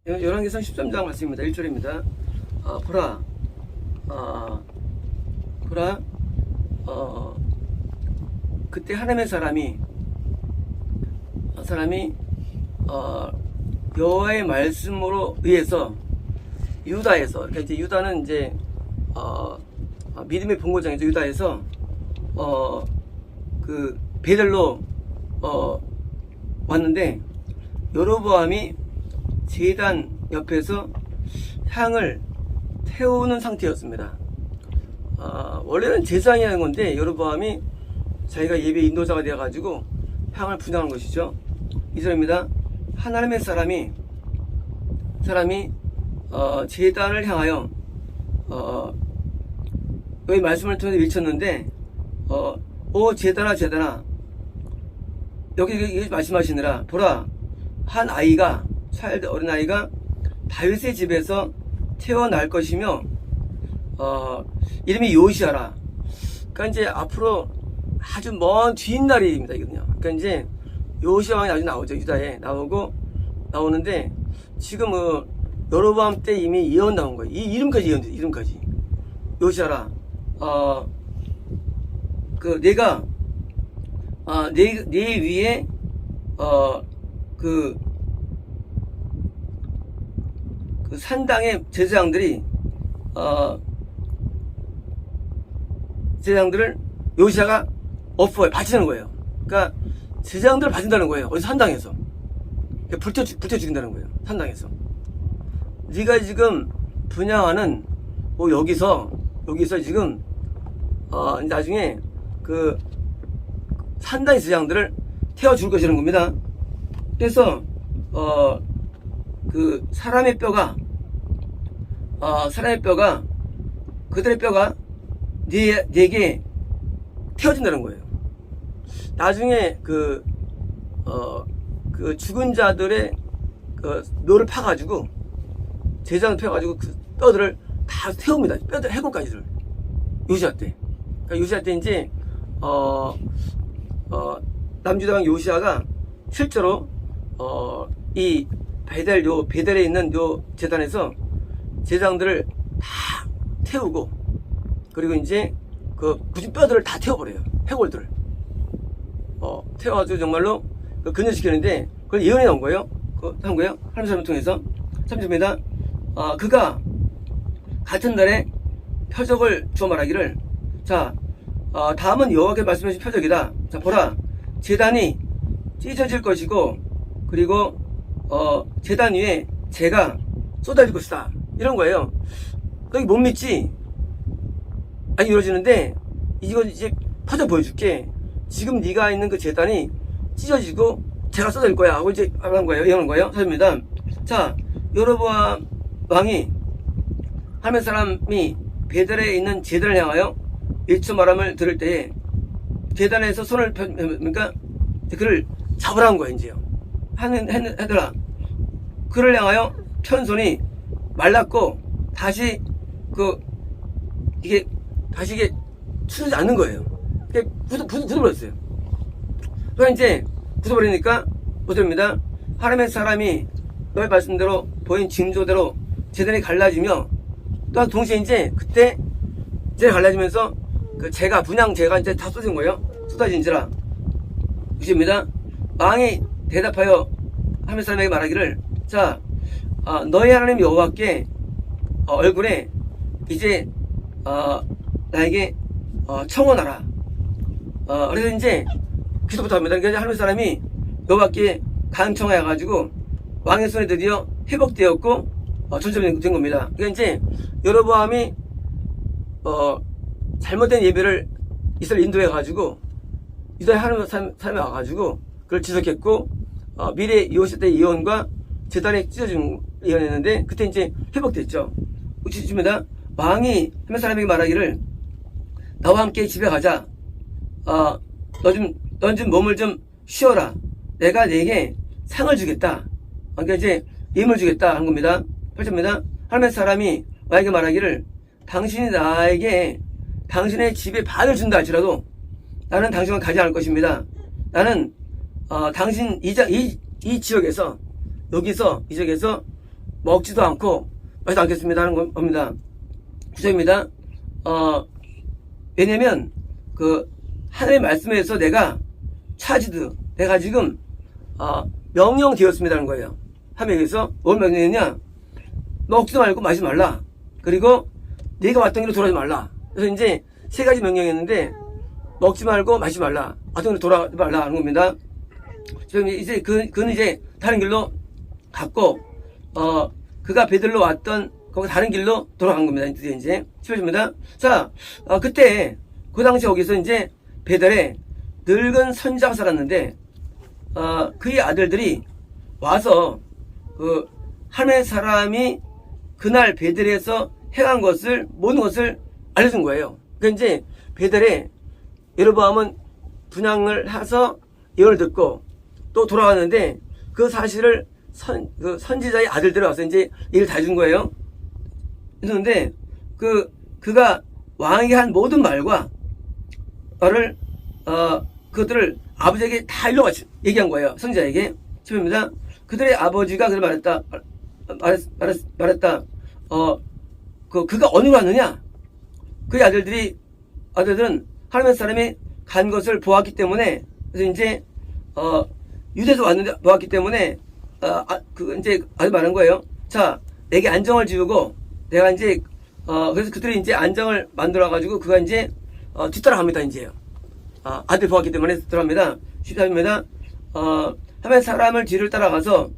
열왕기상 13장 말씀입니다. 1절입니다. 보라, 보라, 그때 하나님의 사람이 여호와의 말씀으로 의해서 유다에서, 그러니까 이제 유다는 이제 믿음의 본고장이죠. 유다에서 그 베델로 왔는데, 여로보암이 제단 옆에서 향을 태우는 상태였습니다. 원래는 제사장이 하는 건데, 여로보암이 자기가 예배 인도자가 되어가지고 향을 분양한 것이죠. 2절입니다. 하나님의 사람이 제단을 향하여 여기 말씀을 통해서 외쳤는데, 오 제단아 제단아, 여기 말씀하시느라, 보라, 한 아이가, 어린 아이가 다윗의 집에서 태어날 것이며 이름이 요시아라. 그러니까 이제 앞으로 아주 먼 뒷날입니다, 이거든요. 그러니까 이제 요시아 왕이 나중에 나오죠. 유다에 나오는데, 지금 여로보암 때 이미 예언 나온 거예요. 이 이름까지 예언돼요. 이름까지. 요시아라. 내가 내 위에 그 산당의 제사장들을 요시아가 엎어요. 바치는 거예요. 그러니까 제사장들을 바친다는 거예요. 어디서 산당에서 불태 죽인다는 거예요. 산당에서. 네가 지금 분양하는 여기서 지금 나중에 그 산당의 제사장들을 태워 죽을 것이라는 겁니다. 그래서 그 사람의 뼈가 그들의 뼈가 네게 태워진다는 거예요. 나중에 그 죽은 자들의 그 묘를 파가지고, 제장을 펴가지고 그 뼈들을 다 태웁니다. 뼈들 해골까지를. 요시아 때. 그러니까 요시아 때 이제 남주다 왕 요시아가 실제로 이 베델에 있는 요 제단에서 제장들을 다 태우고, 그리고 이제 그 굳은 뼈들을 다 태워버려요. 해골들을 태워가지고 정말로 근절시키는데, 그걸 예언이 나온 거예요. 한 거예요. 하나님 사람을 통해서. 3절입니다. 그가 같은 날에 표적을 주어 말하기를, 자, 다음은 여호와께 말씀하신 표적이다. 자, 보라, 제단이 찢어질 것이고, 그리고 제단 위에 재가 쏟아질 것이다. 이런 거예요. 여기 못 믿지? 아니, 이루어지는데, 이거 이제 표적 보여줄게. 지금 네가 있는 그 제단이 찢어지고 재가 쏟아질 거야 하고 이제 하는 거예요. 이러는 거예요. 사입니다. 자, 여로보암 왕이, 하나님의 사람이 베델에 있는 제단을 향하여 일초 말함을 들을 때에 제단에서 손을 그러니까 그를 잡으라는 거예요. 이제요. 하더라. 그를 향하여 편 손이 말랐고 다시 이게 추르지 않는 거예요. 이게 굳어버렸어요. 그러니까 이제 굳어버리니까 보십니다. 하나님의 사람이 너의 말씀대로 보인 징조대로 제단이 갈라지며, 또한 동시에 이제 그때 제가 갈라지면서 그 분양 재가 이제 다 쏟아진 거예요. 쏟아진지라. 보십니다. 왕이 대답하여 하나님의 사람에게 말하기를, 자, 너희 하나님 여호와께 얼굴에 이제 나에게 청원하라. 그래서 이제 기도부터 합니다. 그러니까 하나님의 사람이 여호와께 간청하여가지고 왕의 손에 드디어 회복되었고 전점이 된 겁니다. 그러니까 이제 여로보암이 잘못된 예배를 이스라엘 인도해가지고 유다의 하나님의 사람이 와가지고 그걸 지적했고, 미래 요시아 때 예언과 제단에 찢어진 예언했는데, 그때 이제 회복됐죠. 주십니다. 왕이 하나님의 사람에게 말하기를, 나와 함께 집에 가자. 넌 좀 몸을 좀 쉬어라. 내가 네게 상을 주겠다. 그러니까 이제 예물 주겠다 하는 겁니다. 8절입니다. 하나님의 사람이 왕에게 말하기를, 당신이 나에게 당신의 집에 반을 준다 할지라도 나는 당신과 가지 않을 것입니다. 나는 당신 이 지역에서, 여기서 이 지역에서 먹지도 않고 마시도 않겠습니다 하는 겁니다. 주저입니다. 왜냐면 하나님의 말씀에서 내가 내가 지금 명령되었습니다는 거예요. 하면서 뭘 명령했냐? 먹지도 말고 마시지 말라. 그리고 네가 왔던 길로 돌아오지 말라. 그래서 이제 세 가지 명령했는데 먹지 말고 마시지 말라. 왔던 길로 돌아오지 말라 하는 겁니다. 지금 이제 그는 이제 다른 길로 갔고 그가 베들로 왔던 거기 다른 길로 돌아간 겁니다. 이제 11절입니다. 자, 그때 그 당시 거기서 이제 베델에 늙은 선지자가 살았는데 그의 아들들이 와서 하나님의 사람이 그날 베델에서 행한 것을 모든 것을 알려준 거예요. 그러니까 이제 베델에 여로보암은 분향을 해서 예언을 듣고 또 돌아왔는데 그 사실을 선지자의 아들들이 와서 이제 얘기를 다 해준 거예요. 그런데 그가 왕에게 한 모든 말을 그것들을 아버지에게 다 일러같이 얘기한 거예요. 선지자에게. 10입니다. 그들의 아버지가 그를 말했다. 그가 어디로 왔느냐? 그의 아들들은 하나님의 사람이 간 것을 보았기 때문에, 그래서 이제, 유대에서 보았기 때문에, 이제 아주 많은 거예요. 자, 내게 안정을 지우고, 내가 이제, 그래서 그들이 이제 안정을 만들어가지고, 그가 이제, 뒤따라갑니다, 이제요. 아들 보았기 때문에 들어갑니다. 14입니다. 하나님의 사람을 뒤를 따라가서,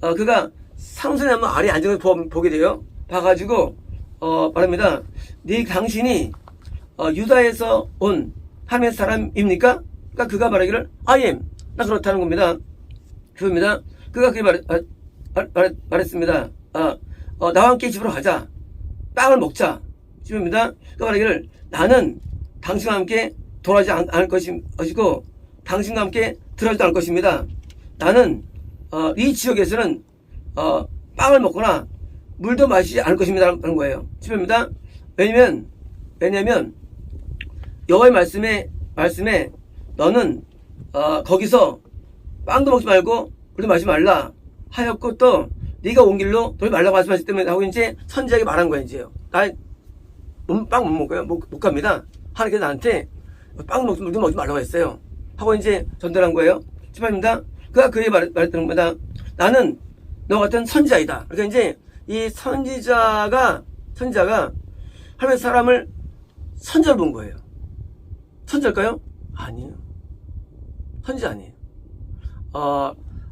그가 상선에 한번 아래 안정을 보게 돼요. 봐가지고, 말합니다. 당신이, 유다에서 온 하나님의 사람입니까? 그러니까 그가 말하기를, I am. 나 그렇다는 겁니다. 그겁니다. 그가 그렇게 말했습니다. 나와 함께 집으로 가자. 빵을 먹자. 집입니다. 그가 말하기를, 나는 당신과 함께 돌아가지 않을 것이고, 당신과 함께 들어가지도 않을 것입니다. 나는, 이 지역에서는, 빵을 먹거나, 물도 마시지 않을 것입니다. 하는 거예요. 집입니다. 왜냐면, 여호와의 말씀에, 너는, 거기서 빵도 먹지 말고, 물도 마시지 말라. 하였고, 또, 네가 온 길로 돌지 말라고 말씀하셨기 때문에, 하고 이제 선지자에게 말한 거예요, 이제요. 빵 못 먹어요? 못 갑니다. 하나님께서 나한테, 빵 먹지, 물도 먹지 말라고 했어요. 하고 이제 전달한 거예요. 18입니다. 그가 그에게 말했던 겁니다. 나는 너 같은 선지자이다. 그러니까 이제 이 선지자가 하나님의 사람을 선지자로 본 거예요. 선지자일까요? 아니에요. 선지자 아니에요.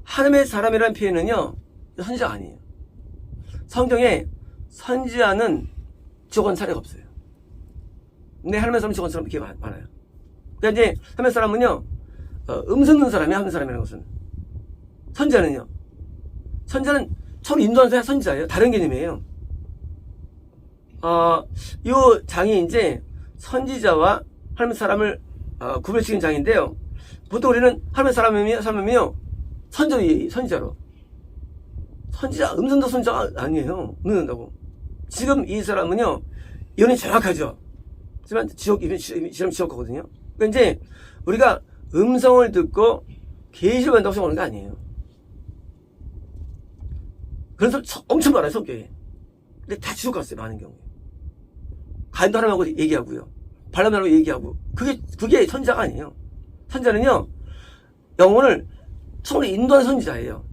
하나님의 사람이라는 표현은요, 선지자 아니에요. 성경에 선지자는 직원 사례가 없어요. 근데 하나님의 사람은 직원 사람 되게 많아요. 그러니까 이제 하나님의 사람은요, 음성 듣는 사람이 하나님의 사람이라는 것은. 선지자는요, 선지자는 서로 인도하는 선지자예요. 다른 개념이에요. 요 장이 이제 선지자와 하나님의 사람을 구별시킨 장인데요. 보통 우리는 하나님의 사람이요, 선지자로. 선지자, 음성도 선지자가 아니에요. 듣는다고. 지금 이 사람은요, 예언이 정확하죠. 하지만 지역거든요. 그러니까 이제 우리가 음성을 듣고 계시를 받는다고 생각하는 게 아니에요. 그런 사람 엄청 많아요, 성격에. 근데 다 지옥 갔어요, 많은 경우에. 간도 하나님하고 얘기하고요. 발람하고 얘기하고. 그게 선지자가 아니에요. 선지자는요, 영혼을 서로 인도하는 선지자예요.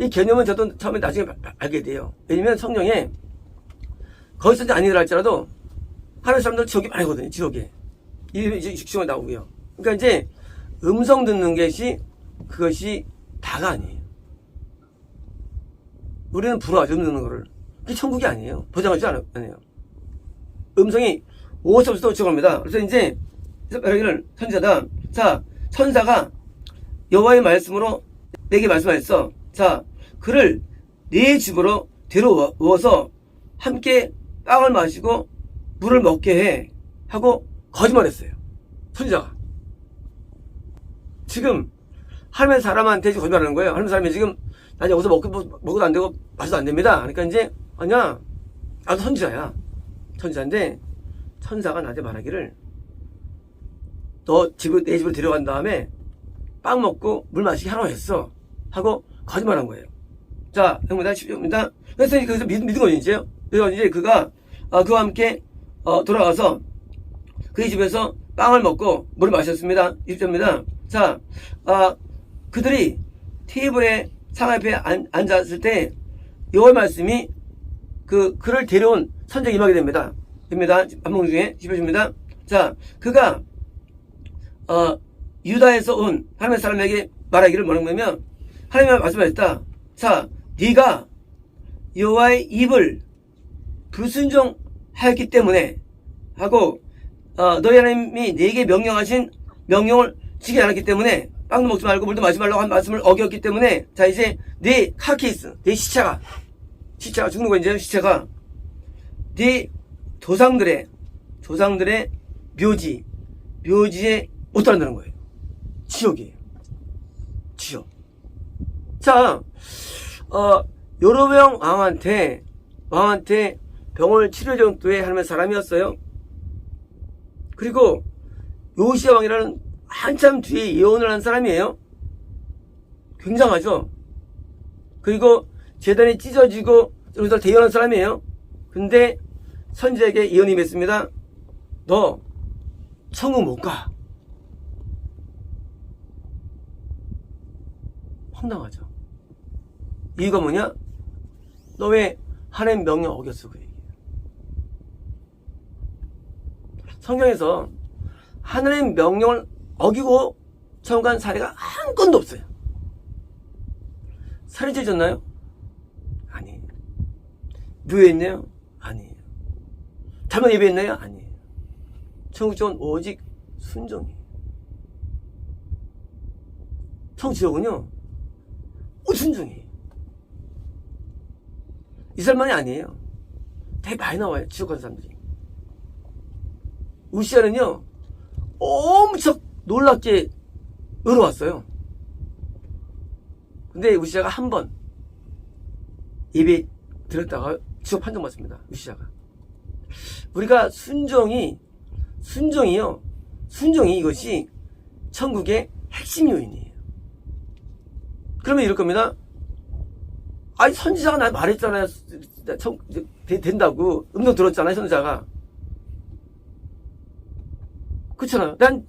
이 개념은 저도 처음에 나중에 알게 돼요. 왜냐면 성경에 거기 선지자 아니더라 할지라도 하나님 사람들 지옥에 많이 거든요, 지옥에. 이제 지옥에 나오고요. 그러니까 이제 음성 듣는 그것이 다가 아니에요. 우리는 불화하죠, 듣는 거를. 그게 천국이 아니에요. 보장하지 않아요. 음성이 오서부터 지어갑니다. 그래서 이제 여기는 선지자다. 자, 천사가 여호와의 말씀으로 내게 말씀하였어. 자, 그를 네 집으로 데려와서 함께 빵을 마시고 물을 먹게 해 하고 거짓말했어요. 선지자가. 지금 하나님의 사람한테 거짓말하는 거예요. 하나님의 사람이 지금 나 여기서 먹어도 안 되고 마셔도 안 됩니다. 그러니까 이제 아니야, 나도 선지자야. 선지자인데 천사가 나한테 말하기를 내 집으로 데려간 다음에 빵 먹고 물 마시게 하라고 했어 하고 거짓말한 거예요. 자, 형입니다. 10조입니다. 그래서 거기서 믿은 거죠, 이제요. 그래서 이제 그가, 그와 함께, 돌아가서 그의 집에서 빵을 먹고 물을 마셨습니다. 20조입니다. 자, 그들이 테이블에 상 앞에 앉았을 때 여호와의 말씀이 그를 데려온 선지자가 임하게 됩니다. 됩니다. 밥 먹는 중에 11조입니다. 자, 그가 유다에서 온 하나님의 사람에게 말하기를 뭐라고 하냐면 하나님이 말씀하셨다. 자, 네가 여호와의 입을 불순종하였기 때문에 하고 너희 하나님이 네게 명령하신 명령을 지키지 않았기 때문에 빵도 먹지 말고 물도 마시지 말라고 한 말씀을 어겼기 때문에 자 이제 네 카케이스 네 시체가 죽는 거 이제 시체가 네 조상들의 묘지에 못 들어간다는 거예요. 지옥이에요. 지옥. 자, 여로보암 왕한테 병을 치료 정도의 하나님의 사람이었어요. 그리고 요시야 왕이라는 한참 뒤에 예언을 한 사람이에요. 굉장하죠. 그리고 제단이 찢어지고 여기서 대연한 사람이에요. 근데 선지자에게 예언이 맺습니다. 너 천국 못 가. 황당하죠. 이유가 뭐냐? 너 왜 하나님 명령 어겼어? 그 얘기예요. 성경에서 하나님 명령을 어기고 천국 간 사례가 한 건도 없어요. 살이 찢어졌나요? 아니에요. 묘했나요? 아니에요. 잘못 예배했나요? 아니에요. 천국 지옥은 오직 순종이에요. 천국 지옥은요 순종이에요. 이스라엘만이 아니에요. 되게 많이 나와요. 지옥 간 사람들이. 우시아는요 엄청 놀랍게 의로웠어요. 근데 우시아가 한 번 예배 드렸다가 지옥 판정 받습니다. 우시아가. 우리가 순종이 이것이 천국의 핵심 요인이에요. 그러면 이럴 겁니다. 아니 선지자가 나 말했잖아요. 된다고 음성 들었잖아요. 선지자가. 그렇잖아요. 난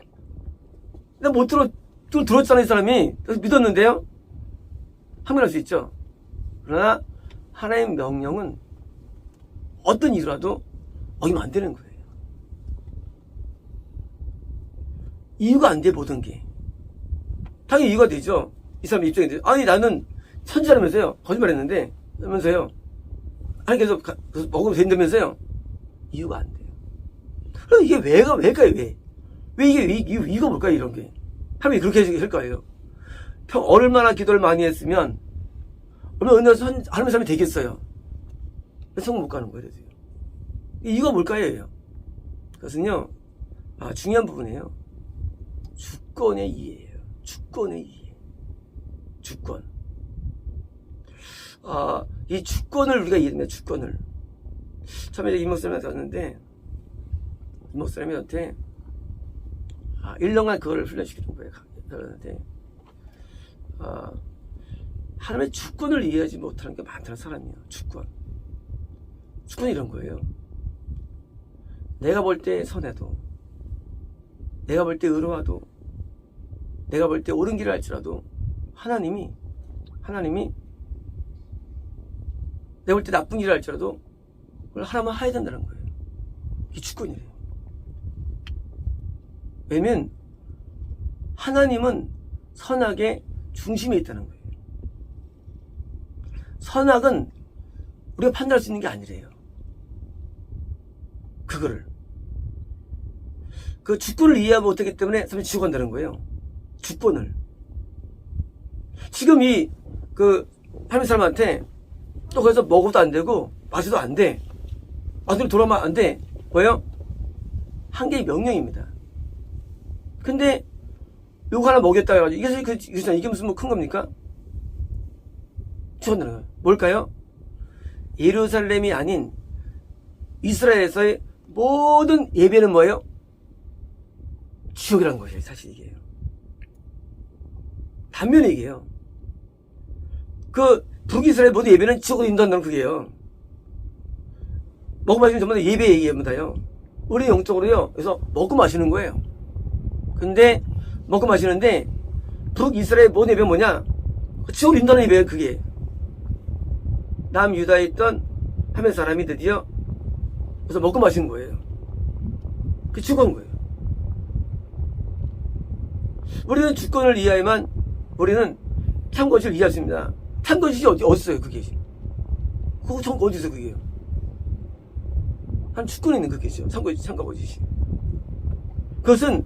못 들었잖아요. 이 사람이. 믿었는데요. 항변할 수 있죠. 그러나 하나님의 명령은 어떤 이유라도 어기면 안 되는 거예요. 이유가 안 돼, 모든 게. 당연히 이유가 되죠. 이 사람 입장인데. 아니, 나는 선지자라면서요. 거짓말 했는데. 그러면서요. 아니, 계속 먹으면 된다면서요. 이유가 안 돼요. 그럼 이게 왜일까요, 왜? 왜 이유가 뭘까요, 이런 게? 하나님이 그렇게 해줄 거예요. 얼마나 기도를 많이 했으면, 얼마나 은혜가 하나님의 사람이 되겠어요. 왜 천국 못 가는 거예요, 그래서요. 이유가 뭘까요? 그것은요, 중요한 부분이에요. 주권의 이해예요. 주권의 이해. 주권. 이 주권을 우리가 이해합니다. 주권을. 처음에 이 목사님한테 왔는데, 이 목사님한테 1년간 그거를 훈련시키는 거예요. 그런데 하나님의 주권을 이해하지 못하는 게 많다는 사람이에요. 주권이 이런 거예요. 내가 볼 때 선해도, 내가 볼 때 의로와도, 내가 볼 때 옳은 길을 할지라도 하나님이 내가 볼 때 나쁜 길을 할지라도 그걸 하나만 해야 된다는 거예요. 이게 주권이래요. 왜냐면 하나님은 선악의 중심에 있다는 거예요. 선악은 우리가 판단할 수 있는 게 아니래요. 그거를. 그 주권을 이해하지 못하기 때문에 사람이 지옥 간다는 거예요. 주권을. 지금 하나님 사람한테 또 거기서 먹어도 안 되고 마셔도 안 돼. 아들이 돌아오면 안 돼. 뭐예요? 한 개의 명령입니다. 근데 요거 하나 먹였다 해가지고 이게 무슨 뭐 큰 겁니까? 죽었다는 거예요. 뭘까요? 예루살렘이 아닌 이스라엘에서의 모든 예배는 뭐예요? 지옥이라는 것이에요. 사실 이게요. 단면에 얘기해요. 북이스라엘 모든 예배는 지옥으로 인도한다는 그게요. 먹고 마시는 전부 다 예배 얘기합니다요. 우리 영적으로요. 그래서 먹고 마시는 거예요. 근데 먹고 마시는데 북이스라엘 모든 예배는 뭐냐? 지옥으로 인도하는 예배예요. 그게. 남유다에 있던 하멜 사람이 드디어 그래서 먹고 마시는 거예요. 그게 죽은 거예요. 우리는 주권을 이해해야만 우리는 참거짓을 이해했습니다. 참거짓이 어디 있어요, 그게. 그거 참 어디서 그게요? 한 주권에 있는 그게죠. 참거짓이. 그것은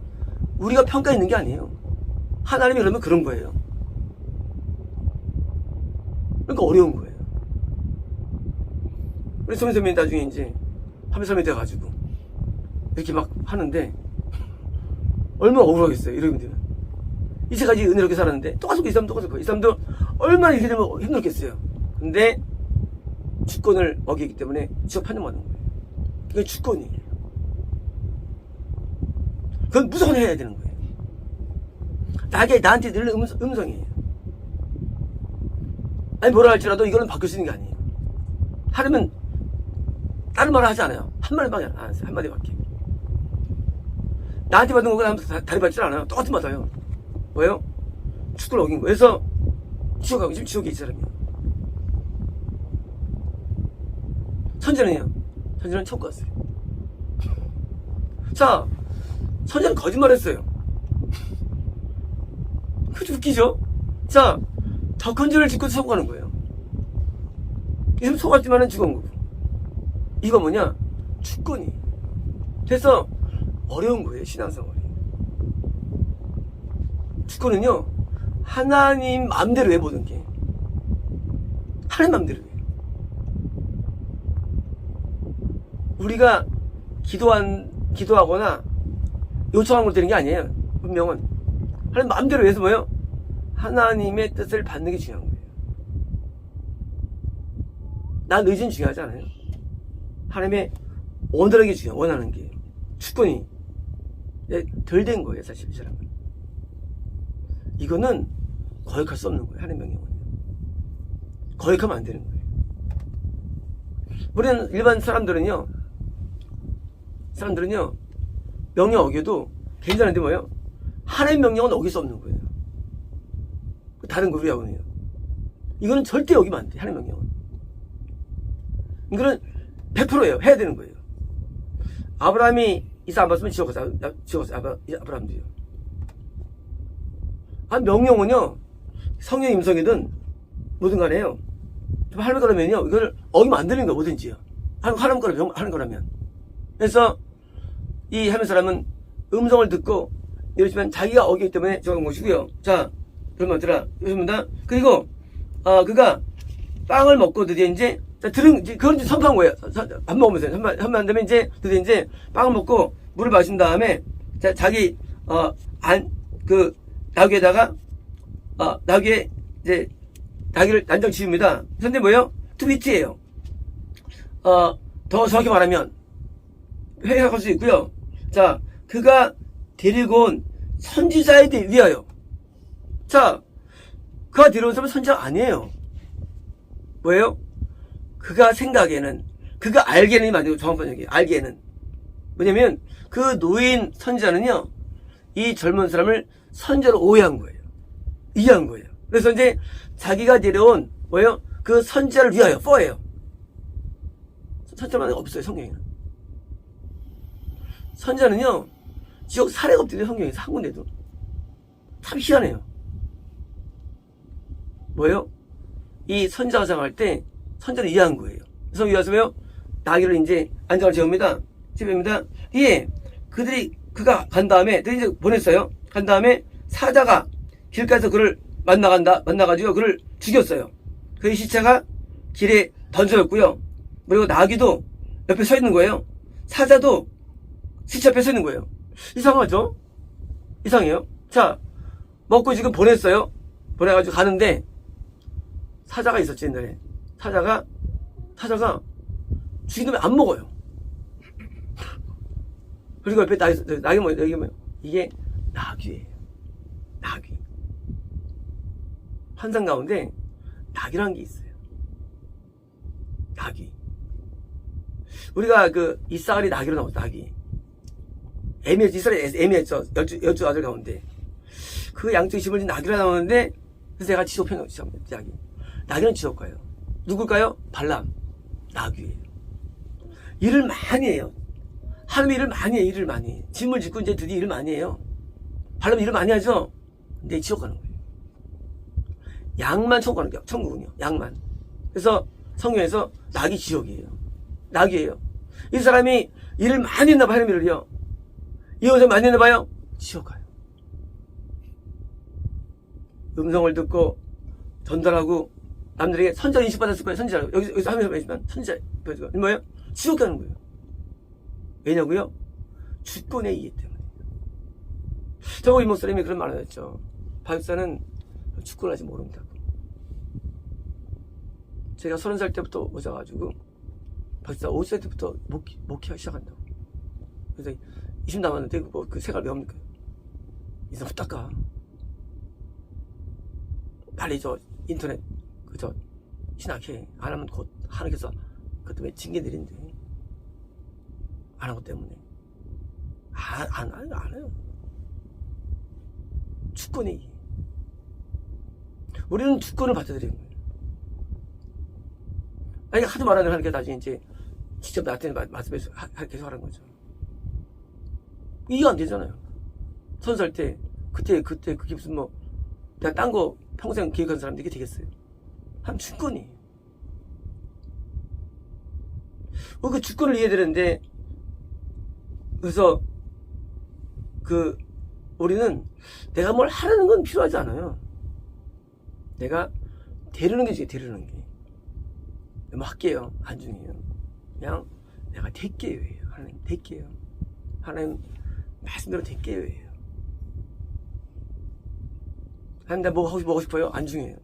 우리가 평가에 있는 게 아니에요. 하나님이 그러면 그런 거예요. 그러니까 어려운 거예요. 우리 소민선생님이 나중에 이제 하멜사람이 돼가지고 이렇게 막 하는데 얼마나 억울하겠어요, 이런 분들은. 이제까지 은혜롭게 살았는데 똑같고 이 사람도 똑같을 거예요. 이 사람도 얼마나 이렇게 되면 힘들겠어요. 근데 주권을 어기기 때문에 지옥 판정받는 거예요. 그게 주권이에요. 그건 무조건 해야 되는 거예요. 나한테 들리는 음성이에요. 아니 뭐라 할지라도 이거는 바꿀 수 있는 게 아니에요. 하려면 다른 말을 하지 않아요. 한마디밖에 안 하세요. 한마디밖에. 나한테 받은 거가 다리 받질 않아요. 똑같은 받아요. 뭐예요? 축구를 어긴 거예요. 그래서 지옥 가고 지금 지옥에 이 사람이에요. 선제는요. 선제는 천국 갔어요. 자, 선제는 거짓말했어요. 그거 웃기죠? 자, 덕헌죄를 짓고 천국 가는 거예요. 이 사람 속았지만은 죽은 거고. 이거 뭐냐? 주권이. 그래서 어려운 거예요, 신앙생활이. 주권은요, 하나님 마음대로 해, 모든 게. 하나님 마음대로 해. 우리가 기도하거나 요청한 걸 되는 게 아니에요. 분명은. 하나님 마음대로 해서 뭐예요? 하나님의 뜻을 받는 게 중요한 거예요. 난 의지는 중요하지 않아요. 하나님의 원하는 게 중요해요. 원하는 게. 주권이 덜 된 거예요, 사실 이 사람은. 이거는 거역할 수 없는 거예요, 하나님 명령은. 거역하면 안 되는 거예요. 우리는 일반 사람들은요, 명령 어겨도 괜찮은데 뭐예요? 하나님 명령은 어길 수 없는 거예요. 다른 거 우리하고는요. 이거는 절대 어기면 안 돼, 하나님 명령은. 이거는 100%예요. 해야 되는 거예요. 아브라함이 이삭 안 봤으면 지옥 갔어요. 아브라함도요. 명령은요, 성령 임성이든 뭐든 간에요. 하는 거라면요, 이걸 어기면 안 되는 거예요, 뭐든지요. 하는 거라면. 그래서 이 하멜 사람은 음성을 듣고 이러지만 자기가 어기기 때문에 저건 것이고요. 자, 그러면 그렇습니다. 그리고 그가 빵을 먹고 드디어 이제 그건 이제 선포한 거예요. 밥 먹으면서 한번 안 되면 이제 드디어 이제 빵을 먹고 물을 마신 다음에 자기 나귀에다가 나귀에 이제 나귀를 난장 지웁니다. 그런데 뭐예요? 트위트예요. 더 정확히 말하면 회개할 수 있고요. 자, 그가 데리고 온 선지자에 위하여. 자, 그가 데려온 사람은 선지자가 아니에요. 뭐예요? 그가 생각에는, 그가 알기에는 맞아요. 정확한 얘기예요. 알기에는. 뭐냐면 그 노인 선지자는요, 이 젊은 사람을 선지자로 오해한 거예요. 이해한 거예요. 그래서 이제 자기가 데려온 뭐예요? 그 선지자를 위하여, for예요. 선지자만 없어요, 성경에는. 선지자는요, 지옥 사례가 없대요, 성경에서. 한 군데도. 참 희한해요. 뭐예요? 이 선지자가 장할 때 선지자를 이해한 거예요. 그래서 이해하세요? 나귀를 이제 안장을 재웁니다. 재웁니다. 예, 그가 간 다음에, 이제 보냈어요. 간 다음에 사자가 길가에서 그를 만나가지고 그를 죽였어요. 그의 시체가 길에 던져졌고요. 그리고 나귀도 옆에 서 있는 거예요. 사자도 시체 옆에 서 있는 거예요. 이상하죠? 이상해요. 자, 먹고 지금 보냈어요. 보내가지고 가는데 사자가 있었지, 옛날에. 사자가 죽인 놈이 안 먹어요. 그리고 옆에 나귀 뭐예요? 이게 나귀예요. 나귀. 환상 가운데 낙이라는 게 있어요. 나귀. 우리가 그 이삭이 나귀로 나왔어. 나귀. 이스라엘 애미했죠. 12 아들 가운데 그 양쪽에 짐을 진 나귀로 나오는데, 그래서 내가 지옥 편을 지적합니다. 나귀는 지옥가요. 누굴까요? 발람. 나귀예요. 일을 많이 해요. 하나님이 일을 많이 해요. 일을 많이 해요. 짐을 짓고 이제 드디어 일을 많이 해요. 발람 일을 많이 하죠. 근데 지옥 가는 거예요. 양만 천국 가는 거예요. 천국은요. 양만. 그래서 성경에서 나귀 지옥이에요. 나귀예요. 이 사람이 일을 많이 했나 봐요. 하나님 일을요. 이 여자 많이 했나 봐요. 지옥 가요. 음성을 듣고 전달하고 남들에게 선지자 인식 받았을 거예요. 선지자라고. 여기서 하면서 말했지만 선지자 보여주고. 뭐예요? 지옥 가는 거예요. 왜냐고요? 주권의 이해 때문에. 저거 이 목사님이 그런 말을 했죠. 박사는 주권을 아직 모른다고. 제가 30살 때부터 오셔가지고 박사 50살 때부터 목회하기 시작한다고. 그래서 20 남았는데 그 생활 왜 합니까? 인생 후딱 가. 빨리 인터넷 신학해. 안 하면 곧 하나님께서 그것 때문에 징계 내린대. 안 한 것 때문에. 안 해요. 주권이. 우리는 주권을 받아들이는 거예요. 아니, 하도 말하는 하나님께서 나중에 이제 직접 나한테 말씀해서 계속 하라는 거죠. 이해가 안 되잖아요. 선수할 때, 그때 그게 무슨 내가 딴 거 평생 기획한 사람들이 이게 되겠어요. 한 주권이. 그 주권을 이해되는데, 그래서, 우리는 내가 뭘 하라는 건 필요하지 않아요. 내가 데리는 게 중요해요, 데리는 게. 뭐 할게요. 안 중요해요. 그냥 내가 될게요. 하나님, 될게요. 하나님, 말씀대로 될게요. 하나님, 나 뭐 하고 싶어요? 안 중요해요.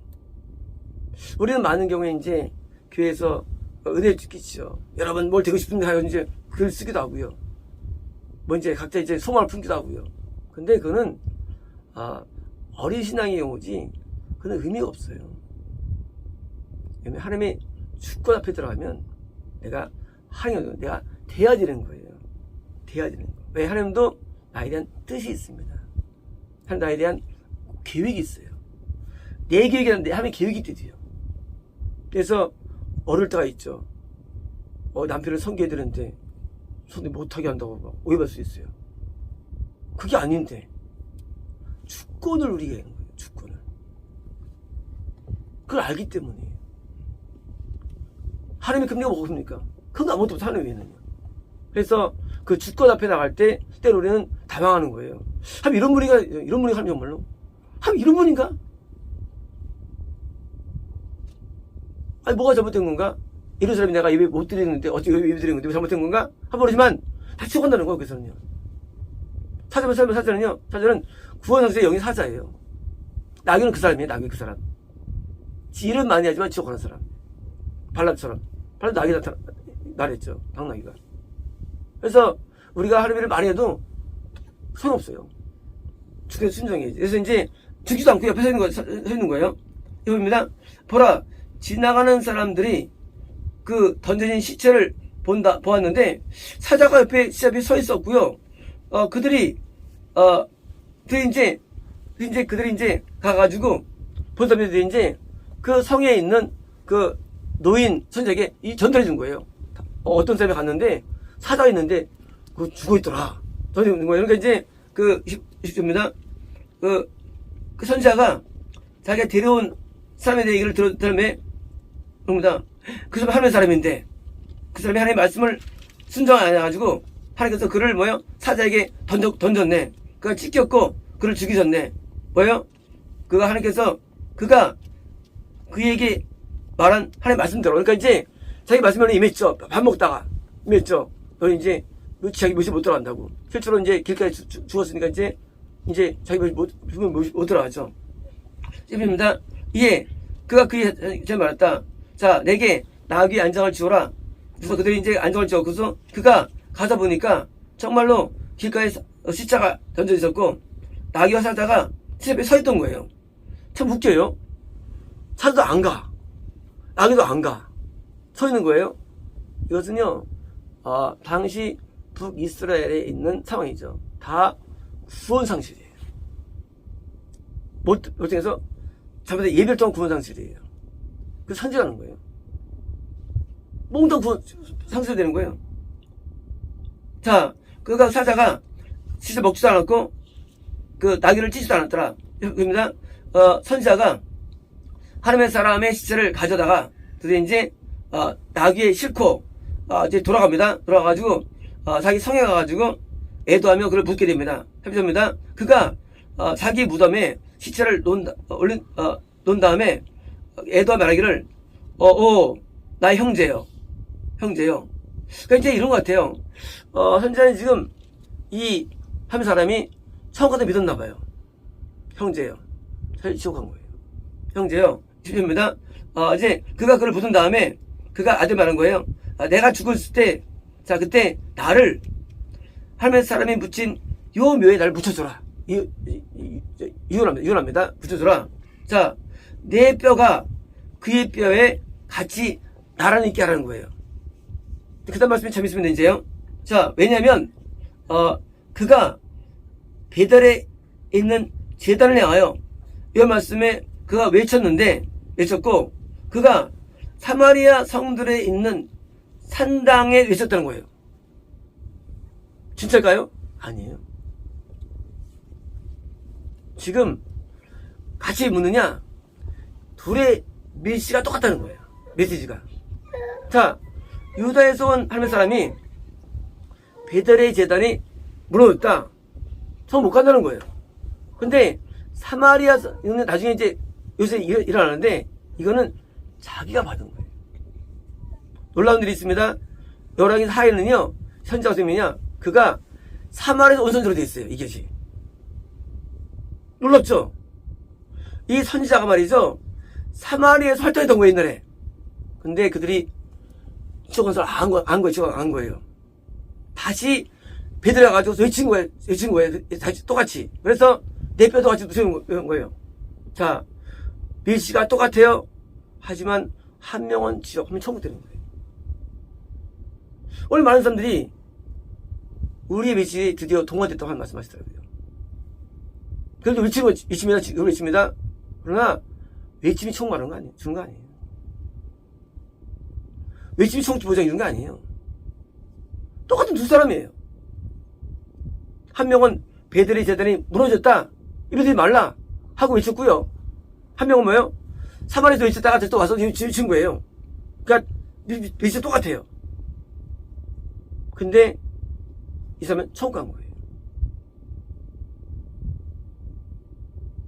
우리는 많은 경우에 이제 교회에서 은혜를 주시죠. 여러분 뭘 되고 싶은데 하여 이제 글 쓰기도 하고요. 이제 각자 이제 소망을 품기도 하고요. 근데 그거는, 어린 신앙의 용어지, 그건 의미가 없어요. 하나님의 주권 앞에 들어가면 내가 돼야 되는 거예요. 돼야 되는 거. 왜? 하나님도 나에 대한 뜻이 있습니다. 하나님 나에 대한 계획이 있어요. 내 계획이 아닌데 하나님의 계획이 뜻이에요. 그래서 어릴 때가 있죠. 남편을 섬겨야 되는데 손이 못하게 한다고 오해받을 수 있어요. 그게 아닌데 주권을 우리가 하는 거예요. 주권을. 그걸 알기 때문에. 하나님이 그럼 내가 뭐겠습니까? 그건 아무것도 못해. 하나님이 왜느냐. 그래서 그 주권 앞에 나갈 때 때로 우리는 당황하는 거예요. 하면 이런 분인가 하면 정말로? 하면 이런 분인가? 아니 뭐가 잘못된 건가? 이런 사람이 내가 예배 못 드리는데 어떻게 예배 드리는 건데 왜 잘못된 건가? 한번 모르지만 다 치워간다는 거예요. 그래서는요. 사자는 구원상수의 영이 사자예요. 나귀는 그 사람이에요. 나귀 그 사람. 일은 많이 하지만 지옥 가는 사람. 발람처럼. 발람 나귀 나랬죠. 당나귀가. 그래서 우리가 하나님을 많이 해도 소용없어요. 죽여서 순종해야지. 그래서 이제 죽지도 않고 옆에 서 있는 거예요. 이겁니다. 보라, 지나가는 사람들이 그 던져진 시체를 보았는데 사자가 옆에 시체 앞에 서 있었고요. 그들이 가가지고 본 사람들이 이제 그 성에 있는 그 노인 선지자에게 전달해 준 거예요. 어떤 사람이 갔는데 사자가 있는데 그 죽어 있더라. 전달해 준 거예요. 그러니까 이제 20조입니다. 그 선지자가 자기가 데려온 사람에 대해 얘기를 들었다며 그럽니다. 그 사람이 하나님의 사람인데 그 사람이 하나님의 말씀을 순종 안 해가지고 하나님께서 그를 사자에게 던졌네. 그가 찢겼고 그를 죽이셨네. 그가 그에게 말한 하나님의 말씀대로. 그러니까 이제 자기 말씀에 임했죠. 밥 먹다가 임했죠. 너는 이제 자기 모습 못 들어간다고. 실제로 이제 길가에 죽었으니까 이제 자기 모습 못 들어가죠. 입니다. 예, 그가 그에 말했다. 자, 내게 나귀 안장을 지어라. 그래서 그들이 이제 안장을 지어. 그래서 그가 가서 보니까 정말로 길가에 시체가 던져 있었고 나귀와 사자가 시체 앞에 서 있던 거예요. 참 웃겨요. 사자도 안 가. 나귀도 안 가. 서 있는 거예요. 이것은요, 당시 북이스라엘에 있는 상황이죠. 다 구원 상실이에요. 못 통해서 잘못해 예별 동안 구원 상실이에요. 그 상실하는 거예요. 몽땅 구원 상실되는 거예요. 자, 그가 사자가 시체 먹지도 않았고 그 나귀를 찢지도 않았더라. 그럽니다. 선지자가 하나님의 사람의 시체를 가져다가 그래서 이제 나귀에 싣고 이제 돌아갑니다. 돌아가가지고 자기 성에 가가지고 애도하며 그를 묻게 됩니다. 해보십니다. 그가 자기 무덤에 시체를 놓은 다음에 애도하며 말하기를 나의 형제요. 그러니까 이제 이런 것 같아요. 선지자는 지금 이 한 사람이 처음 가서 믿었나 봐요. 형제요. 사실 지옥 간 거예요. 형제요. 집입니다. 이제 그가 그를 묻은 다음에 그가 아들 말한 거예요. 내가 죽었을 때, 자, 그때 나를 하나님의 사람이 묻힌 요 묘에 나를 묻혀줘라. 이혼합니다. 묻혀줘라. 자, 내 뼈가 그의 뼈에 같이 나란히 있게 하라는 거예요. 그 다음 말씀이 재밌습니다, 이제요. 자, 왜냐면, 그가 베델에 있는 제단을 향하여 이 말씀에 그가 외쳤고, 그가 사마리아 성들에 있는 산당에 외쳤다는 거예요. 진짜일까요? 아니에요. 지금 같이 묻느냐? 둘의 메시지가 똑같다는 거예요. 메시지가. 자, 유다에서 온 하나님의 사람이 베델의 제단이 무너졌다. 저 못 간다는 거예요. 근데 사마리아는 나중에 이제 요새 일어나는데 이거는 자기가 받은 거예요. 놀라운 일이 있습니다. 열왕기 4에는요, 현장 선생님이냐, 그가 사마리아에서 온 선지로 되어 있어요. 이것이. 놀랍죠? 이 선지자가 말이죠, 사마리아에서 활동했던 거예요, 옛날에. 근데 그들이 이쪽 건설 안 거예요. 다시 베드로 가가지고 외친 거예요. 다시 똑같이. 그래서 내 뼈도 같이 부수는 거예요. 자, 밀씨가 똑같아요. 하지만 한 명은 지옥, 한 명은 천국 되는 거예요. 오늘 많은 사람들이 우리의 밀씨 드디어 동화됐다고 하는 말씀하시더라고요. 그래도 외칩니다. 그러나 외침이 천국 가는 거 아니에요. 주는 거 아니에요. 외침이 천국 보장 이런 거 아니에요. 똑같은 두 사람이에요. 한 명은 베델의 제단이 무너졌다. 이러지 말라. 하고 외쳤고요. 한 명은 뭐예요? 사마리아에서 외쳤다가 또 와서 외친 거예요. 그러니까 외치 똑같아요. 근데 이 사람은 천국 간 거예요.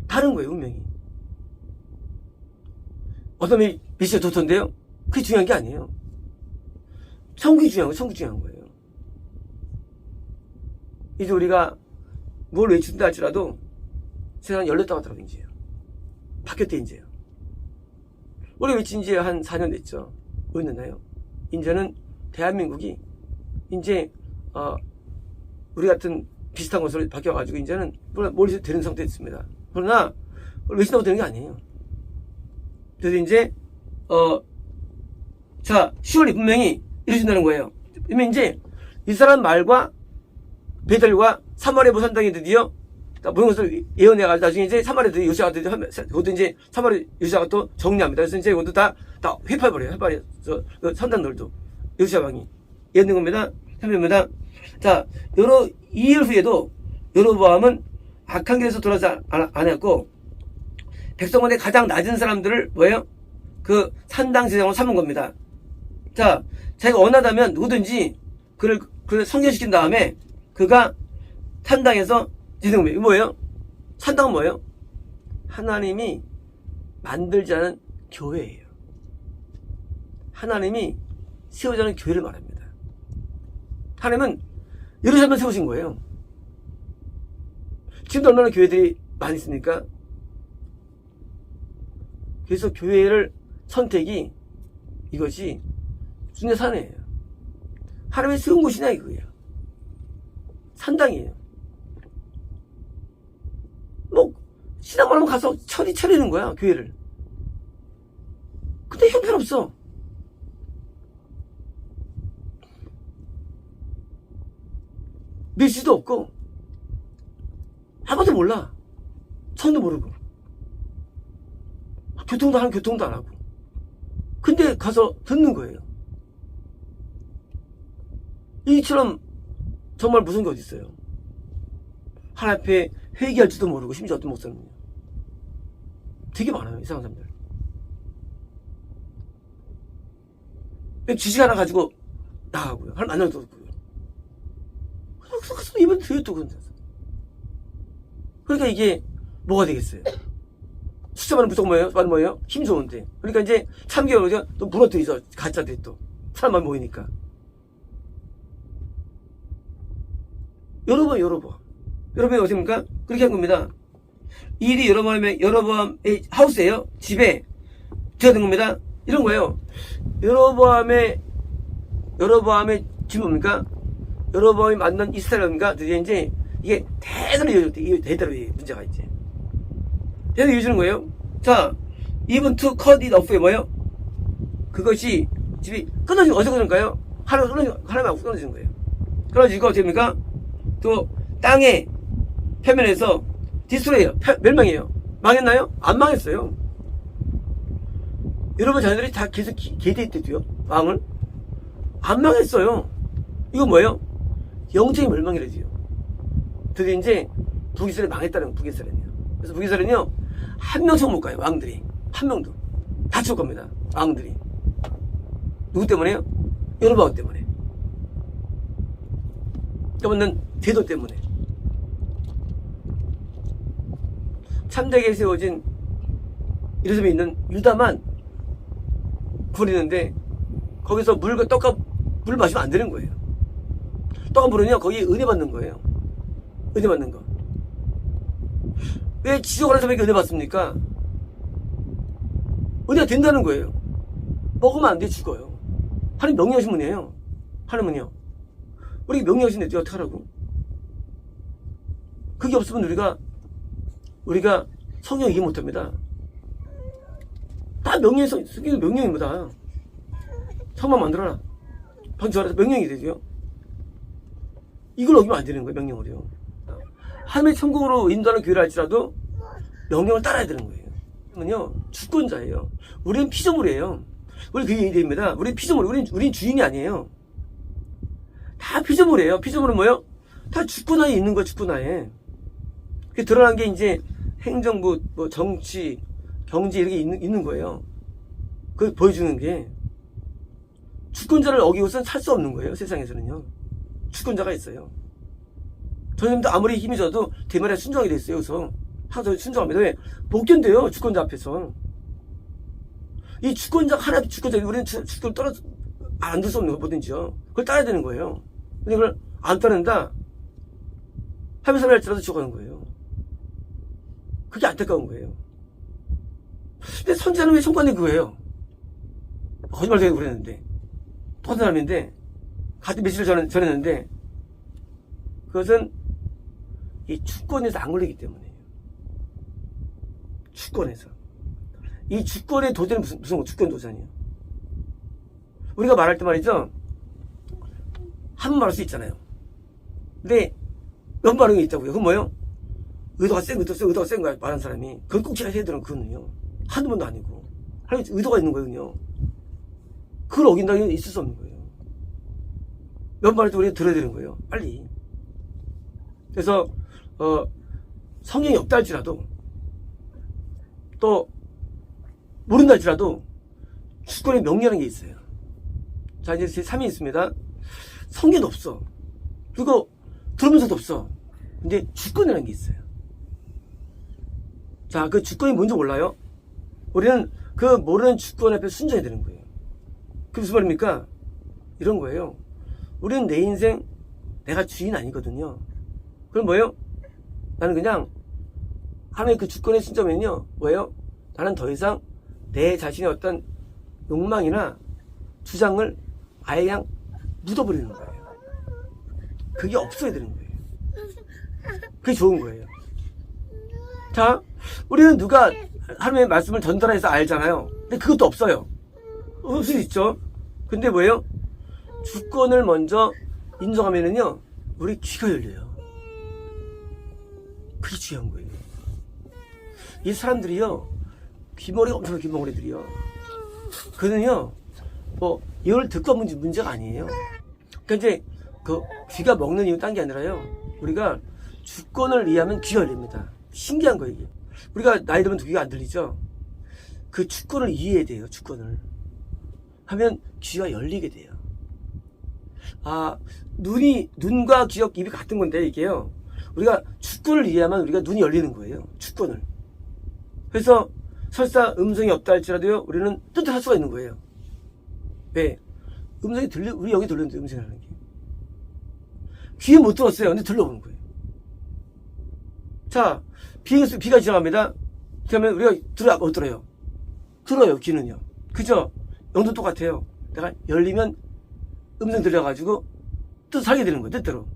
다른 거예요, 운명이. 어떤 메시지가 좋던데요? 그게 중요한 게 아니에요. 천국이 중요한 거예요. 이제 우리가 뭘 외친다 할지라도 세상 열렸다고 하더라고요, 이제요. 바뀌었대, 이제요. 우리 외친 지 한 4년 됐죠. 왜 됐나요? 이제는 대한민국이 이제, 우리 같은 비슷한 것으로 바뀌어가지고 이제는 머리에서 되는 상태에 있습니다. 그러나, 외친다고 되는 게 아니에요. 그래서 이제, 자, 10월이 분명히 이루어진다는 거예요. 그러면 이제, 이 사람 말과 베델과 사마리아 모산당이 드디어 모든 것을 예언해가지고 나중에 이제 사마리아 요시아가 드디어 그것도 이제 사마리아 요시아가 또 정리합니다. 그래서 이제 이것도 다 회파해버려요. 그 선단들도 요시아 왕이 예언된 겁니다. 참입니다. 자, 여러 2일 후에도 여로보암은 악한 길에서 돌아오지 안 했고 백성원의 가장 낮은 사람들을 뭐예요? 그 산당 제장으로 삼은 겁니다. 자, 자기가 원하다면 누구든지 그를 성결시킨 다음에 그가 산당에서 지는 겁니다. 이거 뭐예요? 산당은 뭐예요? 하나님이 만들지 않은 교회예요. 하나님이 세우지 않은 교회를 말합니다. 하나님은 예루살렘을 세우신 거예요. 지금도 얼마나 교회들이 많이 있습니까? 그래서 교회를 선택이 이것이 주님의 사내예요. 하나님이 세운 곳이냐 이거예요. 산당이에요. 뭐 신앙만 하면 가서 차리는 거야 교회를. 근데 형편없어. 밀수도 없고 아무도 몰라. 처음도 모르고 교통도 안 하고. 근데 가서 듣는 거예요. 이처럼 정말 무서운 게 어디 있어요. 하나님 앞에 회개할지도 모르고 심지어 어떤 목사님은요. 되게 많아요. 이상한 사람들. 지식 하나 가지고 나가고요. 하나님 만나도 없고요. 그래서 이번 뒤에 또 그런다. 그러니까 이게 뭐가 되겠어요? 숫자만은 무조건 뭐예요? 힘 좋은데. 그러니까 이제 참교육을 또 무너뜨리죠. 가짜들이 또. 사람만 모이니까. 여러분이 어떻습니까? 그렇게 한 겁니다. 일이 여로보암의 하우스예요. 집에 들어든 겁니다. 이런 거예요. 여로보암의 집 뭡니까? 여로보암이 만난 이스라엘입니까? 드디어 이제 이게 대대로 이어졌대. 대대로 문제가 있지. 대대로 이어지는 거예요. 자, even to cut it off에 뭐예요? 그것이 집이 끊어지고 어디서 끊어질까요? 하나님하고 끊어지는 거예요. 끊어지고 어떻게 됩니까? 또 땅의 표면에서 디스트로이예요. 멸망이에요. 망했나요? 안 망했어요. 여러분 자녀들이 다 계속 기대했대도요. 왕을 안 망했어요. 이거 뭐예요? 영적인 멸망이래요. 드디어 이제 북이스라엘 망했다는 거예요. 북이스라엘은요. 그래서 북이스라엘은요 한 명씩 못 가요. 왕들이 한 명도 다 죽을 겁니다. 왕들이 누구 때문에요? 여로보암 때문에. 여러분은 제도 때문에. 참되게 세워진 예루살렘에 있는 유다만 부리는데 거기서 물과 떡과 물 마시면 안 되는 거예요. 떡과 물은요 거기 은혜 받는 거예요. 은혜 받는 거. 왜 지옥하는 사람에게 은혜 받습니까? 은혜가 된다는 거예요. 먹으면 안 돼 죽어요. 하나님 명령하신 분이에요. 하나님은요. 우리 명령하신데 어떻게 하라고? 그게 없으면 우리가 성령 이해 못합니다. 다 성경은 명령입니다. 성만 만들어라. 방주하라. 명령이 되죠. 이걸 어기면 안 되는 거예요. 명령을요. 하나님의 천국으로 인도하는 교회를 할지라도 명령을 따라야 되는 거예요. 그러면요 주권자예요. 우리는 피조물이에요. 우리 그 얘기입니다. 우리는 피조물. 우린 주인이 아니에요. 다 피조물이에요. 피조물은 뭐예요? 다 주권하에 있는 거예요. 주권하에. 그게 드러난 게 이제 행정부, 뭐 정치, 경제 이렇게 있는 거예요. 그걸 보여주는 게 주권자를 어기고선 살 수 없는 거예요. 세상에서는요. 주권자가 있어요. 저희도 아무리 힘이 져도 대말에 순종하게 됐어요. 그래서 하도 순종합니다. 왜? 못 견뎌요. 주권자 앞에서. 이 주권자 하나 주권자 우리는 주권을 안 둘 수 없는 거 뭐든지요. 그걸 따라야 되는 거예요. 근데 그걸 안 따른다. 하면서 할지라도 죽어가는 거예요. 그게 안타까운 거예요. 근데 선지자는 왜 성관이 그거예요? 거짓말 되게 그랬는데 똑같은 사람인데 같은 메시지를 전했는데 그것은 이 주권에서 안 걸리기 때문이에요. 주권에서. 이 주권의 도전은 무슨 주권 도전이에요. 우리가 말할 때 말이죠. 한 번 말할 수 있잖아요. 근데 몇 반응이 있다고요. 그건 뭐예요? 의도가 센 거야. 말하는 사람이. 그걸 꼭 지켜야 되는 그거는요. 한두 번도 아니고. 하나님 의도가 있는 거거든요. 그걸 어긴다는 게 있을 수 없는 거예요. 몇 말할 때 우리가 들어야 되는 거예요. 빨리. 그래서 성경이 없다 할지라도 또 모른다 할지라도 주권의 명령이라는 게 있어요. 자, 이제 제 3이 있습니다. 성경도 없어. 그리고 들으면서도 없어. 근데 주권이라는 게 있어요. 자, 그 주권이 뭔지 몰라요? 우리는 그 모르는 주권 앞에 순종해야 되는 거예요. 그게 무슨 말입니까? 이런 거예요. 우리는 내 인생 내가 주인 아니거든요. 그럼 뭐예요? 나는 그냥 하나의 그 주권에 순종하면요. 뭐예요? 나는 더 이상 내 자신의 어떤 욕망이나 주장을 아예 그냥 묻어버리는 거예요. 그게 없어야 되는 거예요. 그게 좋은 거예요. 자, 우리는 누가 하나님의 말씀을 전달해서 알잖아요. 근데 그것도 없어요. 없을 수 있죠. 근데 뭐예요? 주권을 먼저 인정하면은요, 우리 귀가 열려요. 그게 중요한 거예요. 이 사람들이요, 귀머리가 엄청난 귀머리들이요. 그는요, 뭐, 이걸 듣고 문제가 아니에요. 그러니까 이제, 그, 귀가 먹는 이유 딴 게 아니라요. 우리가 주권을 이해하면 귀가 열립니다. 신기한 거예요, 이게. 우리가 나이 들면 귀가 안 들리죠? 그 주권을 이해해야 돼요, 주권을. 하면 귀가 열리게 돼요. 아, 눈과 귀와 입이 같은 건데, 이게요. 우리가 주권을 이해하면 우리가 눈이 열리는 거예요. 주권을. 그래서 설사 음성이 없다 할지라도요, 우리는 뜻을 할 수가 있는 거예요. 왜? 음성이 우리 여기 들렸는데, 음성이라는 게. 귀에 못 들었어요. 근데 들려오는 거예요. 자, 비가 지나갑니다. 그러면 우리가 못 들어요. 들어요, 귀는요. 그죠? 영도 똑같아요. 내가 열리면 음성 들려가지고 뜻 살게 되는 거예요, 뜻대로.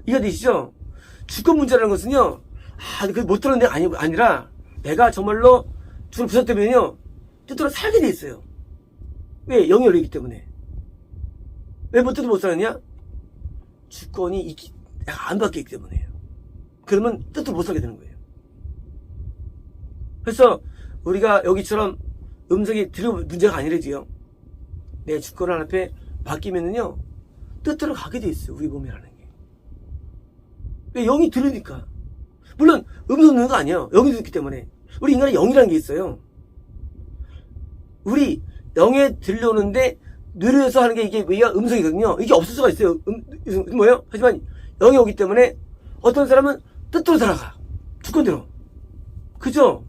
이해가 되시죠? 주권 문제라는 것은요, 그게 못 들었는데 아니라, 내가 정말로 주를 부셨다면요, 뜻대로 살게 돼 있어요. 왜? 영이 열리기 때문에. 왜 뜻을 못 살았냐? 주권이 내가 안 바뀌기 때문에요. 그러면 뜻을 못 살게 되는 거예요. 그래서 우리가 여기처럼 음성이 들으면 문제가 아니래지요. 내 주권 앞에 맡기면은요, 뜻대로 가게 돼 있어요. 우리 몸이라는 게. 왜? 영이 들으니까. 물론 음성 듣는 거 아니에요. 영이 듣기 때문에. 우리 인간에 영이라는 게 있어요. 우리 영에 들려오는데 뇌로에서 하는 게 이게 음성이거든요. 이게 없을 수가 있어요. 뭐예요? 하지만 영이 오기 때문에 어떤 사람은 뜻대로 살아가. 주권대로. 그죠?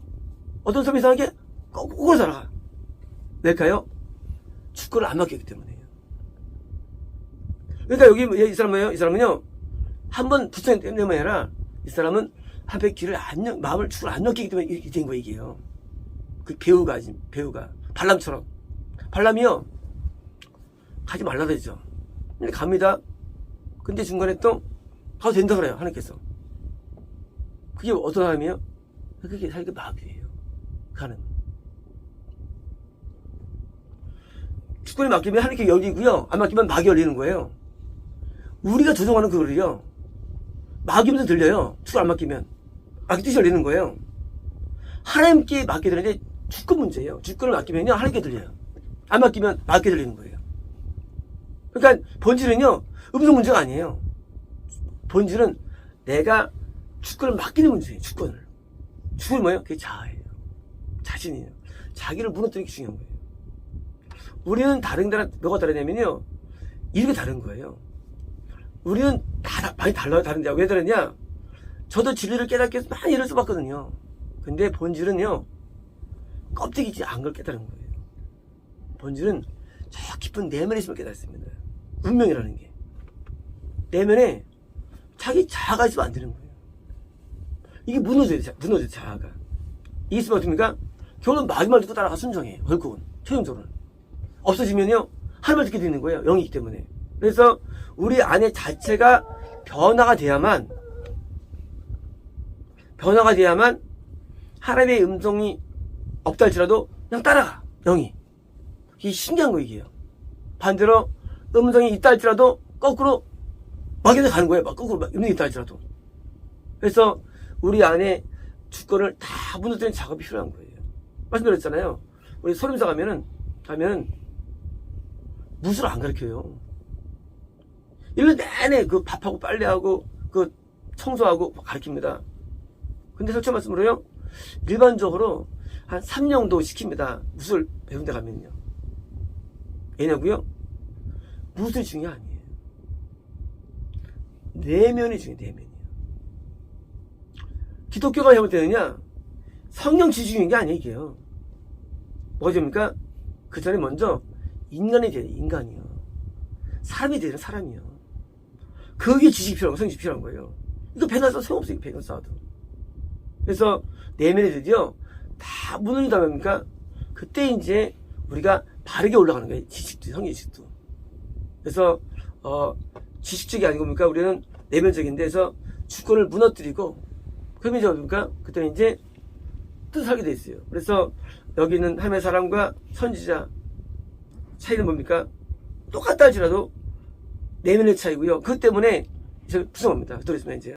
어떤 사람이 이상하게 거꾸로 살아가. 왜일까요? 주권을 안 맡겼기 때문에요. 그러니까 여기 이 사람은요, 한번 부처님 때문에 아니라 이 사람은 한번 마음을 주권을 안 맡기기 때문에 이렇게 된 거예요, 이게요. 그 배우가 발람처럼. 발람이요, 가지 말라 그러죠. 근데 갑니다. 근데 중간에 또 가도 된다 그래요, 하나님께서. 그게 어떤 사람이에요? 그게 사실 마귀예요. 가는. 주권이 맡기면 하나님께 열리고요, 안 맡기면 마귀 열리는 거예요. 우리가 조종하는 그거를요, 마귀면서 들려요. 주권 안 맡기면. 마귀 뜻이 열리는 거예요. 하나님께 맡게 되는데 주권 문제예요. 주권을 맡기면요, 하나님께 들려요. 안 맡기면 마귀께 들리는 거예요. 그러니까 본질은요, 음성 문제가 아니에요. 본질은 내가 주권을 맡기는 문제예요. 주권이 뭐예요? 그게 자아예요. 자신이에요. 자기를 무너뜨리는 게 중요한 거예요. 우리는 뭐가 다르냐면요, 이렇게 다른 거예요. 우리는 많이 다른데, 왜 다르냐? 저도 진리를 깨닫기 위해서 많이 일을 써봤거든요. 근데 본질은요, 껍데기지 않은 걸 깨달은 거예요. 본질은 저 깊은 내면에 있음을 깨달았습니다. 운명이라는 게. 내면에 자기 자아가 있으면 안 되는 거예요. 이게 무너져요, 자아가. 이게 있으면 어떻습니까? 결국은 마귀말 듣고 따라가 순종해요. 결국은. 최종적으로는. 없어지면요, 하나님을 듣게 되는 거예요. 영이기 때문에. 그래서 우리 안에 자체가 변화가 돼야만 하나님의 음성이 없다 할지라도 그냥 따라가. 영이. 이게 신기한 거예요, 이게요. 반대로 음성이 있다 할지라도 거꾸로 막연히 가는 거예요. 거꾸로 음성이 있다 할지라도. 그래서 우리 안에 주권을 다 무너뜨리는 작업이 필요한 거예요. 말씀드렸잖아요. 우리 소림사 가면 무술 안 가르쳐요. 1년 내내 그 밥하고 빨래하고 그 청소하고 가르칩니다. 근데 솔직히 말씀으로요, 일반적으로 한 3년 정도 시킵니다. 무술 배운 데 가면요. 왜냐고요? 무술이 중요한 게 아니에요. 내면이 중요해요. 내면이요. 기독교가 잘못되느냐? 성령 지중인 게 아니에요, 이게요. 뭐가 됩니까? 그 전에 먼저 인간이 돼요. 인간이요. 사람이 되는 사람이요. 그게 지식이 필요한 거예요. 성령이 필요한 거예요. 이거 배나서 소용없어요. 배나 쌓아도. 그래서 내면에 드디어 다 무너지다 보니까 그때 이제 우리가 바르게 올라가는 거예요. 지식도, 성경 지식도. 그래서 지식적이 아니고 뭡니까? 우리는 내면적인 데서 주권을 무너뜨리고, 그러면 이제 뭡니까? 그때는 이제 뜻을 하게 돼 있어요. 그래서 여기 있는 하나님의 사람과 선지자 차이는 뭡니까? 똑같다 할지라도 내면의 차이고요. 그것 때문에 죄송합니다. 들으시면 이제.